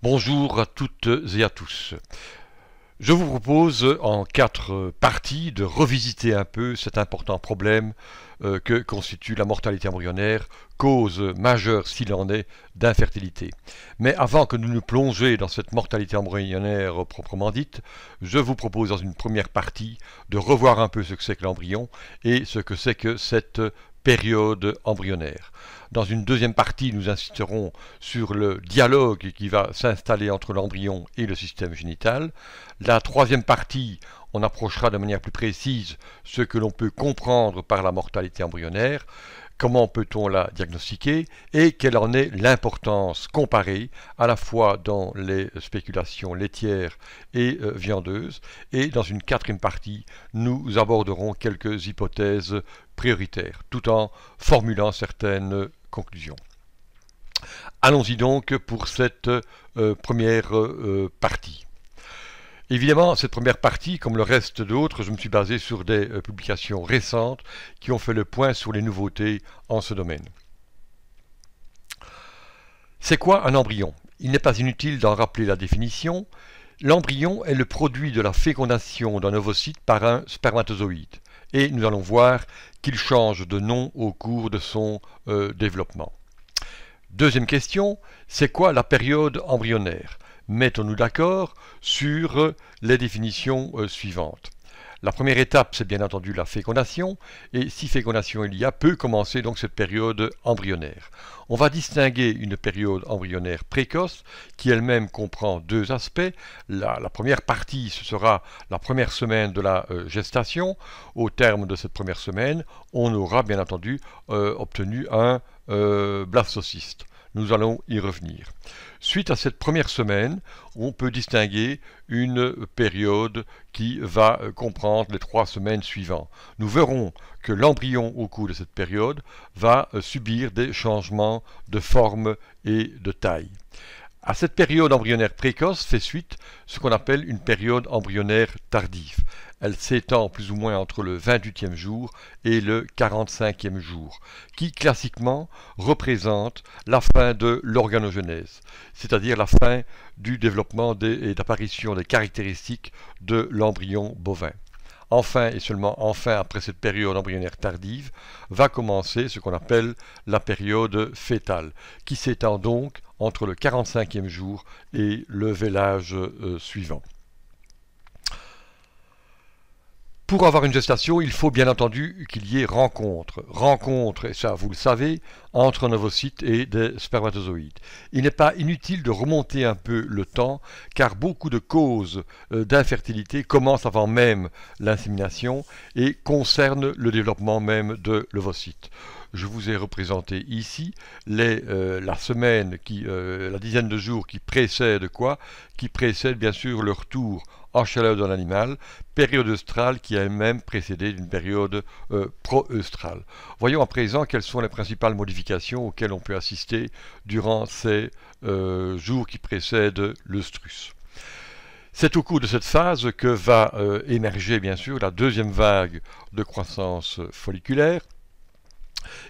Bonjour à toutes et à tous. Je vous propose en 4 parties de revisiter un peu cet important problème que constitue la mortalité embryonnaire, cause majeure s'il en est d'infertilité. Mais avant que nous nous plongions dans cette mortalité embryonnaire proprement dite, je vous propose dans une première partie de revoir un peu ce que c'est que l'embryon et ce que c'est que cette période embryonnaire. Dans une deuxième partie, nous insisterons sur le dialogue qui va s'installer entre l'embryon et le système génital. La troisième partie, on approchera de manière plus précise ce que l'on peut comprendre par la mortalité embryonnaire, comment peut-on la diagnostiquer et quelle en est l'importance comparée à la fois dans les spéculations laitières et viandeuses. Et dans une quatrième partie, nous aborderons quelques hypothèses prioritaires, tout en formulant certaines conclusions. Allons-y donc pour cette première partie. Évidemment, cette première partie, comme le reste d'autres, je me suis basé sur des publications récentes qui ont fait le point sur les nouveautés en ce domaine. C'est quoi un embryon? Il n'est pas inutile d'en rappeler la définition. L'embryon est le produit de la fécondation d'un ovocyte par un spermatozoïde. Et nous allons voir qu'il change de nom au cours de son développement. Deuxième question, c'est quoi la période embryonnaire? Mettons-nous d'accord sur les définitions suivantes. La première étape, c'est bien entendu la fécondation, et si fécondation il y a, peut commencer donc cette période embryonnaire. On va distinguer une période embryonnaire précoce, qui elle-même comprend deux aspects. La première partie, ce sera la première semaine de la gestation. Au terme de cette première semaine, on aura bien entendu obtenu un blastocyste. Nous allons y revenir. Suite à cette première semaine, on peut distinguer une période qui va comprendre les 3 semaines suivantes. Nous verrons que l'embryon au cours de cette période va subir des changements de forme et de taille. À cette période embryonnaire précoce fait suite ce qu'on appelle une période embryonnaire tardive. Elle s'étend plus ou moins entre le 28e jour et le 45e jour, qui classiquement représente la fin de l'organogenèse, c'est-à-dire la fin du développement et d'apparition des caractéristiques de l'embryon bovin. Enfin et seulement enfin après cette période embryonnaire tardive va commencer ce qu'on appelle la période fœtale, qui s'étend donc entre le 45e jour et le vélage suivant. Pour avoir une gestation, il faut bien entendu qu'il y ait rencontre. Rencontre, et ça vous le savez, entre un ovocyte et des spermatozoïdes. Il n'est pas inutile de remonter un peu le temps, car beaucoup de causes d'infertilité commencent avant même l'insémination et concernent le développement même de l'ovocyte. Je vous ai représenté ici la semaine, la dizaine de jours qui précède quoi? Qui précède bien sûr le retour en chaleur de l'animal, période œstrale qui est elle-même précédée d'une période pro-œstrale. Voyons à présent quelles sont les principales modifications auxquelles on peut assister durant ces jours qui précèdent l'œstrus. C'est au cours de cette phase que va émerger bien sûr la deuxième vague de croissance folliculaire,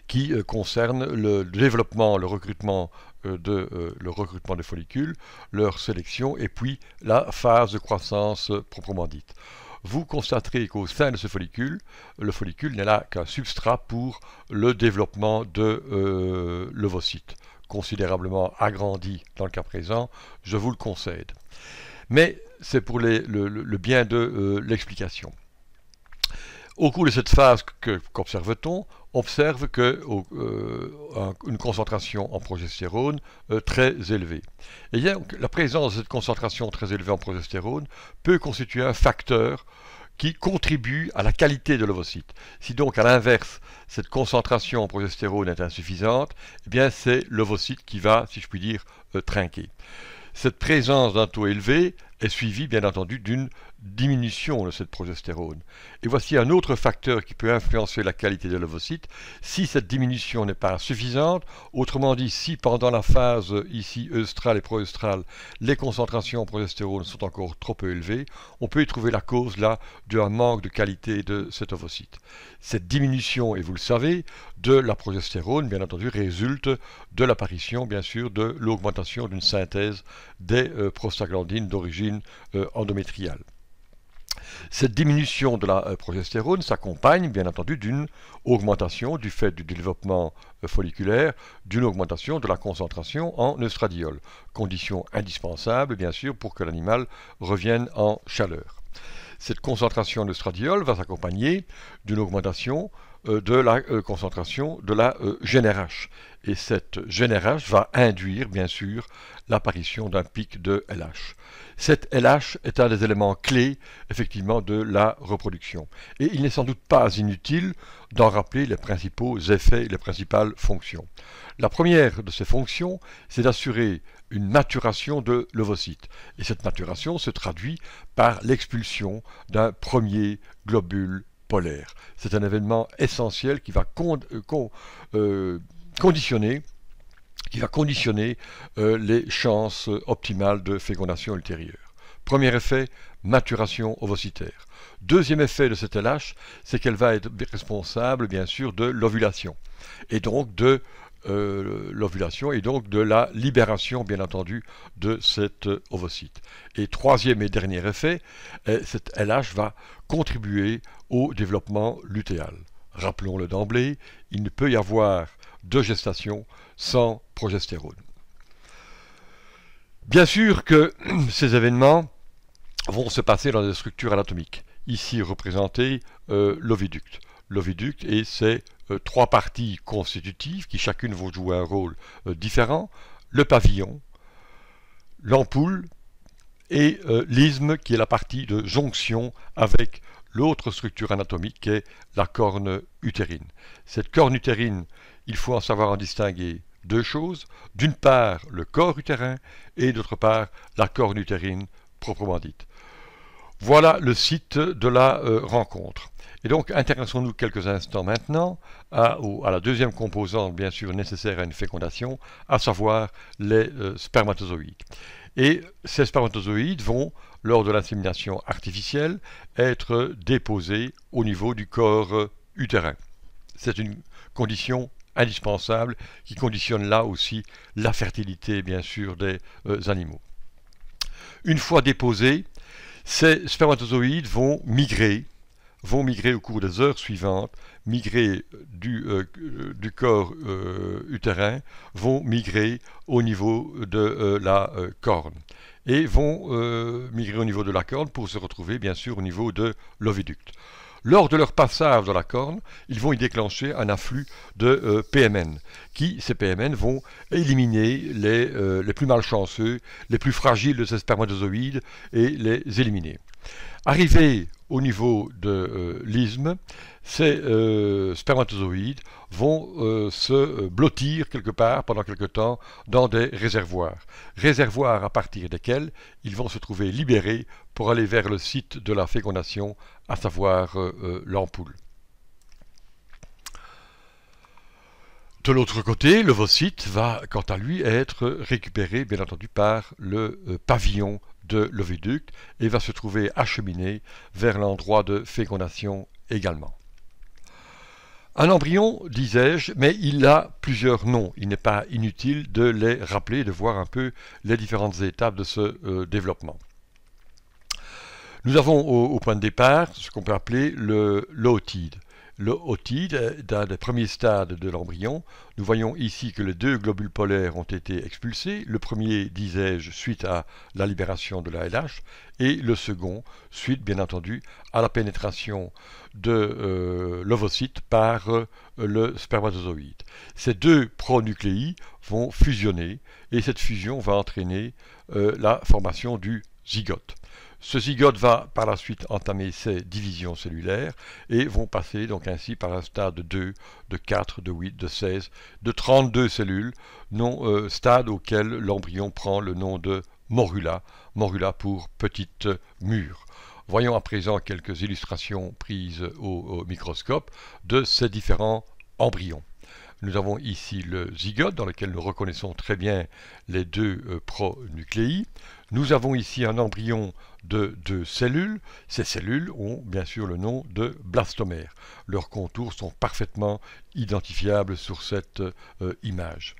qui concerne le développement, le recrutement des follicules, leur sélection et puis la phase de croissance proprement dite. Vous constaterez qu'au sein de ce follicule, le follicule n'est là qu'un substrat pour le développement de l'ovocyte, considérablement agrandi dans le cas présent, je vous le concède. Mais c'est pour le bien de l'explication. Au cours de cette phase, qu'observe-t-on? Observe une concentration en progestérone très élevée. Et bien, la présence de cette concentration très élevée en progestérone peut constituer un facteur qui contribue à la qualité de l'ovocyte. Si donc, à l'inverse, cette concentration en progestérone est insuffisante, eh bien c'est l'ovocyte qui va, si je puis dire, trinquer. Cette présence d'un taux élevé est suivie bien entendu d'une diminution de cette progestérone. Et voici un autre facteur qui peut influencer la qualité de l'ovocyte. Si cette diminution n'est pas suffisante, autrement dit, si pendant la phase ici œstrale et proœstrale, les concentrations en progestérone sont encore trop peu élevées, on peut y trouver la cause là d'un manque de qualité de cet ovocyte. Cette diminution, et vous le savez, de la progestérone, bien entendu, résulte de l'apparition, bien sûr, de l'augmentation d'une synthèse des prostaglandines d'origine endométriale. Cette diminution de la progestérone s'accompagne bien entendu d'une augmentation du fait du développement folliculaire, d'une augmentation de la concentration en œstradiol, condition indispensable bien sûr pour que l'animal revienne en chaleur. Cette concentration en œstradiol va s'accompagner d'une augmentation de la concentration de la GnRH. Et cette GnRH va induire, bien sûr, l'apparition d'un pic de LH. Cette LH est un des éléments clés, effectivement, de la reproduction. Et il n'est sans doute pas inutile d'en rappeler les principaux effets et les principales fonctions. La première de ces fonctions, c'est d'assurer une maturation de l'ovocyte. Et cette maturation se traduit par l'expulsion d'un premier globule polaire. C'est un événement essentiel qui va conditionner les chances optimales de fécondation ultérieure. Premier effet, maturation ovocytaire. Deuxième effet de cette LH, c'est qu'elle va être responsable, bien sûr, de l'ovulation. Et donc de la libération, bien entendu, de cet ovocyte. Et troisième et dernier effet, cette LH va contribuer au développement lutéal. Rappelons-le d'emblée, il ne peut y avoir de gestation sans progestérone. Bien sûr que ces événements vont se passer dans des structures anatomiques. Ici représenté l'oviducte. L'oviducte et ses trois parties constitutives qui chacune vont jouer un rôle différent. Le pavillon, l'ampoule et l'isthme qui est la partie de jonction avec l'autre structure anatomique qui est la corne utérine. Cette corne utérine, il faut en savoir en distinguer deux choses. D'une part, le corps utérin et d'autre part, la corne utérine proprement dite. Voilà le site de la rencontre. Et donc, intéressons-nous quelques instants maintenant à la deuxième composante, bien sûr, nécessaire à une fécondation, à savoir les spermatozoïdes. Et ces spermatozoïdes vont, lors de l'insémination artificielle, être déposés au niveau du corps utérin. C'est une condition indispensable qui conditionne là aussi la fertilité, bien sûr, des animaux. Une fois déposés, ces spermatozoïdes vont migrer au cours des heures suivantes, migrer du corps utérin, vont migrer au niveau de la corne. Et vont migrer au niveau de la corne pour se retrouver bien sûr au niveau de l'oviducte. Lors de leur passage dans la corne, ils vont y déclencher un afflux de PMN, ces PMN vont éliminer les plus malchanceux, les plus fragiles de ces spermatozoïdes et les éliminer. Arrivés au niveau de l'isthme, ces spermatozoïdes vont se blottir quelque part pendant quelque temps dans des réservoirs. Réservoirs à partir desquels ils vont se trouver libérés pour aller vers le site de la fécondation, à savoir l'ampoule. De l'autre côté, l'ovocyte va quant à lui être récupéré bien entendu par le pavillon de l'oviducte et va se trouver acheminé vers l'endroit de fécondation également. Un embryon, disais-je, mais il a plusieurs noms. Il n'est pas inutile de les rappeler, de voir un peu les différentes étapes de ce développement. Nous avons au point de départ ce qu'on peut appeler l'ootide. Le otide est un des premiers stades de l'embryon. Nous voyons ici que les deux globules polaires ont été expulsés. Le premier, disais-je, suite à la libération de la LH, et le second, suite bien entendu à la pénétration de l'ovocyte par le spermatozoïde. Ces deux pronucléi vont fusionner et cette fusion va entraîner la formation du zygote. Ce zygote va par la suite entamer ses divisions cellulaires et vont passer donc ainsi par un stade de 2, de 4, de 8, de 16, de 32 cellules, stade auquel l'embryon prend le nom de morula, morula pour petite mûre. Voyons à présent quelques illustrations prises au microscope de ces différents embryons. Nous avons ici le zygote dans lequel nous reconnaissons très bien les deux pronucléi. Nous avons ici un embryon de 2 cellules. Ces cellules ont bien sûr le nom de blastomère. Leurs contours sont parfaitement identifiables sur cette image.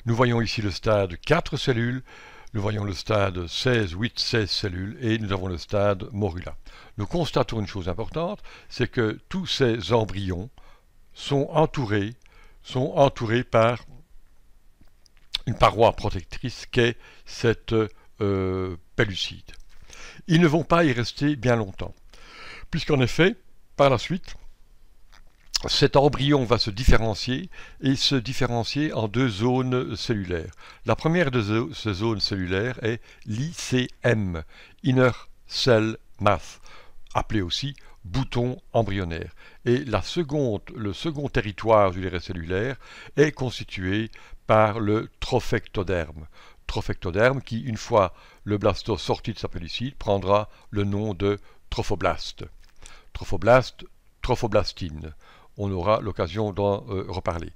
Nous voyons ici le stade 4 cellules. Nous voyons le stade 16, 8, 16 cellules et nous avons le stade morula. Nous constatons une chose importante, c'est que tous ces embryons sont entourés par une paroi protectrice qu'est cette pellucide. Ils ne vont pas y rester bien longtemps, puisqu'en effet, par la suite, cet embryon va se différencier et se différencier en 2 zones cellulaires. La première de ces zones cellulaires est l'ICM, Inner Cell Mass, appelé aussi bouton embryonnaire. Et le second territoire, je dirais, cellulaire est constitué par le trophectoderme. Trophectoderme qui, une fois le blasto sorti de sa pellucide, prendra le nom de trophoblaste. Trophoblaste, trophoblastine. On aura l'occasion d'en reparler.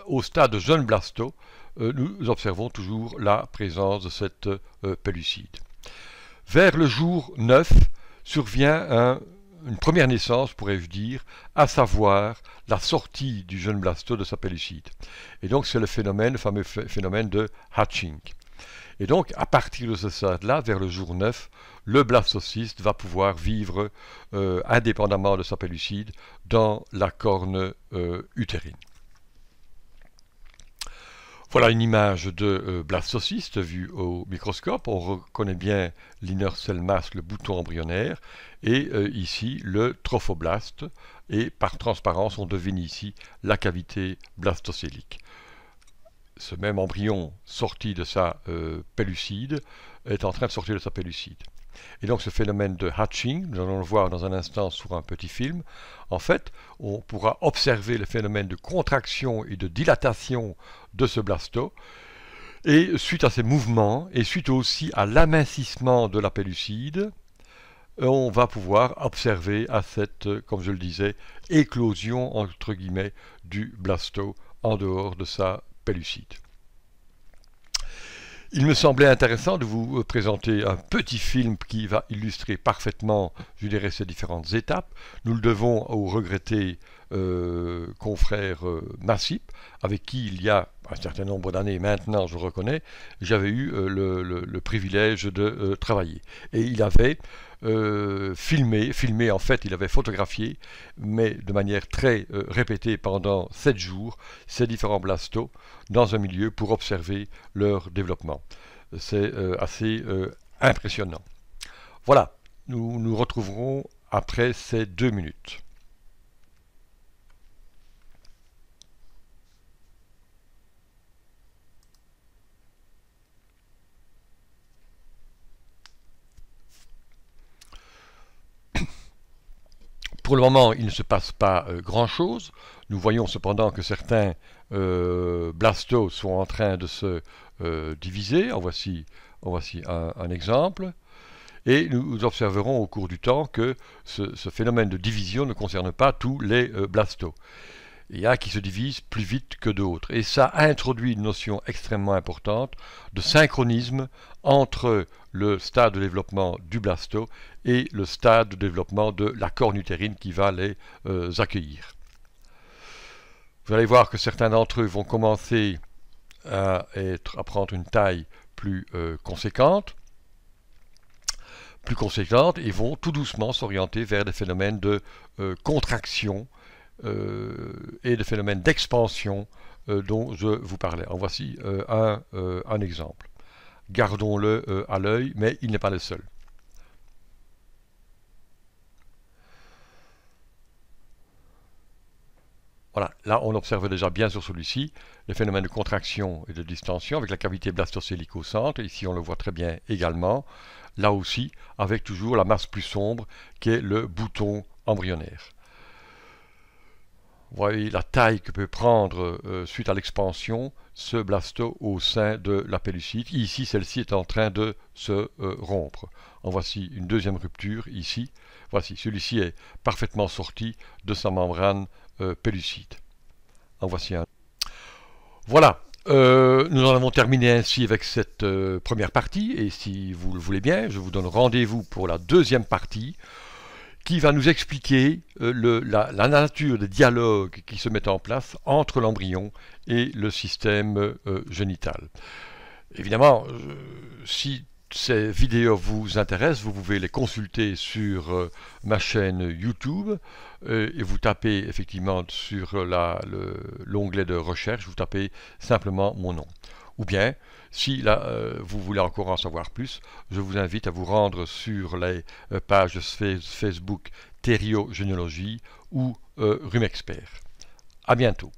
Au stade jeune blasto, nous observons toujours la présence de cette pellucide. Vers le jour 9 survient une première naissance, pourrais-je dire, à savoir la sortie du jeune blasto de sa pellucide. Et donc c'est le fameux phénomène de hatching. Et donc à partir de ce stade-là, vers le jour 9, le blastocyste va pouvoir vivre indépendamment de sa pellucide dans la corne utérine. Voilà une image de blastocyste vue au microscope. On reconnaît bien l'inner cell mass, le bouton embryonnaire, et ici le trophoblaste. Et par transparence, on devine ici la cavité blastocélique. Ce même embryon sorti de sa pellucide est en train de sortir de sa pellucide. Et donc ce phénomène de hatching, nous allons le voir dans un instant sur un petit film, en fait, on pourra observer le phénomène de contraction et de dilatation de ce blasto, et suite à ces mouvements, et suite aussi à l'amincissement de la pellucide, on va pouvoir observer à cette, comme je le disais, éclosion, entre guillemets, du blasto en dehors de sa pellucide. Il me semblait intéressant de vous présenter un petit film qui va illustrer parfaitement, je dirais, ces différentes étapes. Nous le devons au regretté confrère Massip, avec qui il y a un certain nombre d'années maintenant, je reconnais, j'avais eu le privilège de travailler. Et il avait filmé en fait, il avait photographié, mais de manière très répétée pendant 7 jours, ces différents blastos dans un milieu pour observer leur développement. C'est assez impressionnant. Voilà, nous nous retrouverons après ces 2 minutes. Pour le moment, il ne se passe pas grand-chose. Nous voyons cependant que certains blastos sont en train de se diviser. En voici un exemple. Et nous observerons au cours du temps que ce phénomène de division ne concerne pas tous les blastos. Il y a qui se divisent plus vite que d'autres. Et ça introduit une notion extrêmement importante de synchronisme entre le stade de développement du blasto et le stade de développement de la corne utérine qui va les accueillir. Vous allez voir que certains d'entre eux vont commencer à prendre une taille plus conséquente et vont tout doucement s'orienter vers des phénomènes de contraction et de phénomènes d'expansion dont je vous parlais. En voici un exemple. Gardons-le à l'œil, mais il n'est pas le seul. Voilà, là on observe déjà bien sur celui-ci le phénomène de contraction et de distension avec la cavité blastocélique au centre. Ici on le voit très bien également. Là aussi avec toujours la masse plus sombre qui est le bouton embryonnaire. Vous voyez la taille que peut prendre suite à l'expansion ce blasto au sein de la pellucide. Ici, celle-ci est en train de se rompre. En voici une deuxième rupture ici. Voici, celui-ci est parfaitement sorti de sa membrane pellucide. En voici un. Voilà, nous en avons terminé ainsi avec cette première partie, et si vous le voulez bien, je vous donne rendez-vous pour la deuxième partie, qui va nous expliquer la nature des dialogues qui se mettent en place entre l'embryon et le système génital. Évidemment, si ces vidéos vous intéressent, vous pouvez les consulter sur ma chaîne YouTube et vous tapez effectivement sur l'onglet de recherche, vous tapez simplement mon nom. Ou bien, si là, vous voulez encore en savoir plus, je vous invite à vous rendre sur les pages Facebook Thériogénéalogie ou Rumexpert. À bientôt.